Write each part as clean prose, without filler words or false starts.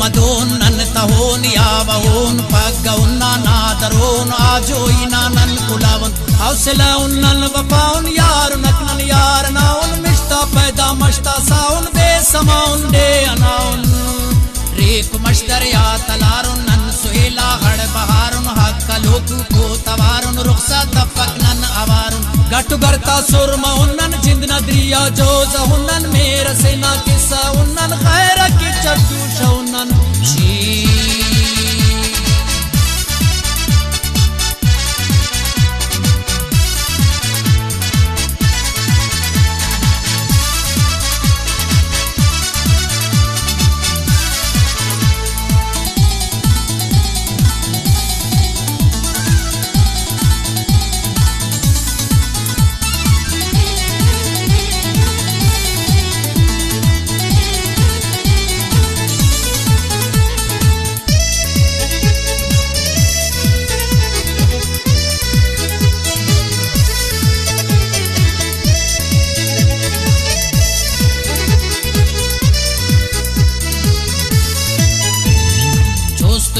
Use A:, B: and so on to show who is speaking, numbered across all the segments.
A: मदोन none तहोन यावहोन पगउन नादरोन आजोई none कुलावन हौसला उन्नन वफाउन यार नकनन यार नाउन मिश्ता पैदा मश्ता साउन बेसमाउन दे अनाउन रेक मश्तर या तलारुन नन सुहेला हड़ बहारुन हक्का लोकु को तवारुन रुखसा तफक नन अवारुन गटु गरता सुरमा उन्नन जिंद नदरिया जोज उन्नन मेरा सेना किस्सा उन्नन खैर की चट्टू शौनन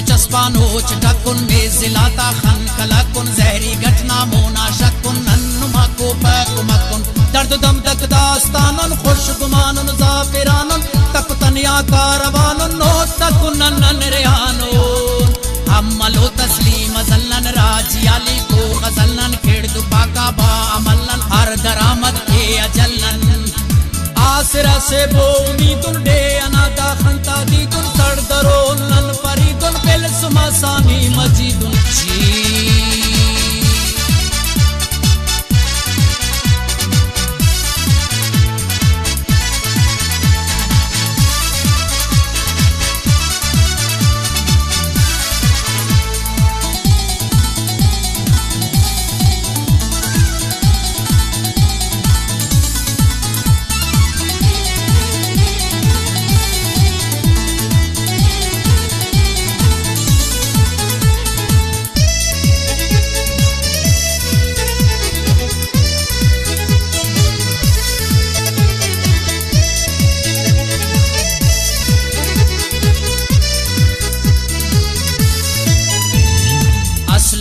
A: चस्पानोच टकुन में जिलाता खन कलाकुन जहरी घटना मोना शकुन नन्नुमा को पकुमकुन दर्द दम तक दास्तानुन खुश गुमानुन जाफिरानुन तक तनिया कारवानुन नो तकुन नन रेहानुन अम्मलो तस्लीम जल्लन राजियाली को गजलन खेड़ दुपाका बा अमलन हर दरामद के अजलन आसरा से बो उम्मीदुन डे अनादा खंता दीदुन सरदरोन नन फरीदुन बिल सुमासानी मजीदुन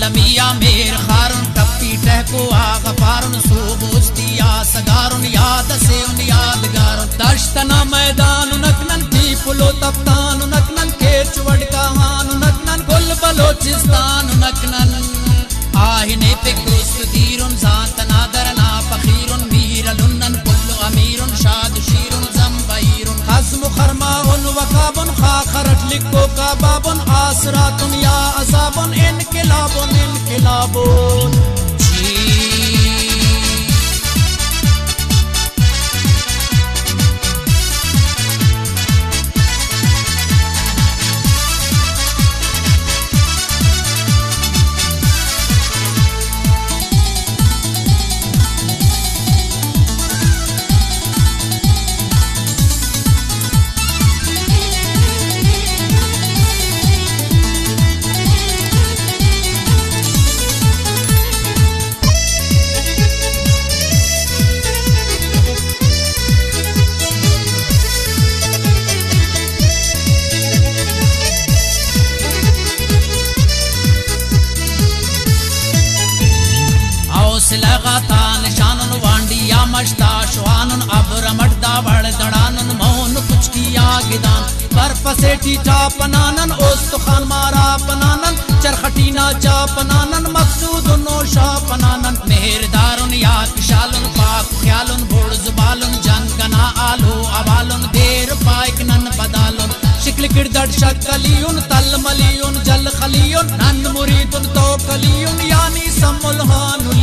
A: लमिया मेर खारुन टप्पी टहको आगफारुन सोबोस्तिया सगारुन याद से उन यादगारुन दश्तना मैदान नकनन की पुलो तफ्तान नकनन के चुवड़का हान नकनन गुल बलोचिस्तान नकनन आहिने पे कुस्तदीरुन जात नादरना फखीरुन मीरलुन्नन कुल्लु अमीरुन शाद शीरुन जम्बईरुन हज़्म खरमाउन वकाबुन खाखरट लिको काबाबुन आसरातुन या अजाबुन इनकिलाबुन इनकिलाबुन लगाता निशानुन वांडिया मश्ता शुहानुन अब रमटदा वड़ दड़ानुन मौन कुछ किया गिदान पर पसेटी चा पनानन ओस्तुखान मारा पनानन चरखटीना चा पनानन मकसूद नोशा पनानन मेहरदारुन या किशालुन पाक ख्यालुन बोड़ जुबालुन जनगना आलो अबालुन देर पाइक नन बदालुन शिकल किरदड़ शक्कलियुन तल मलियुन जल खलियुन नन मुरीदुन तो कलियुन यानी समुलहानुल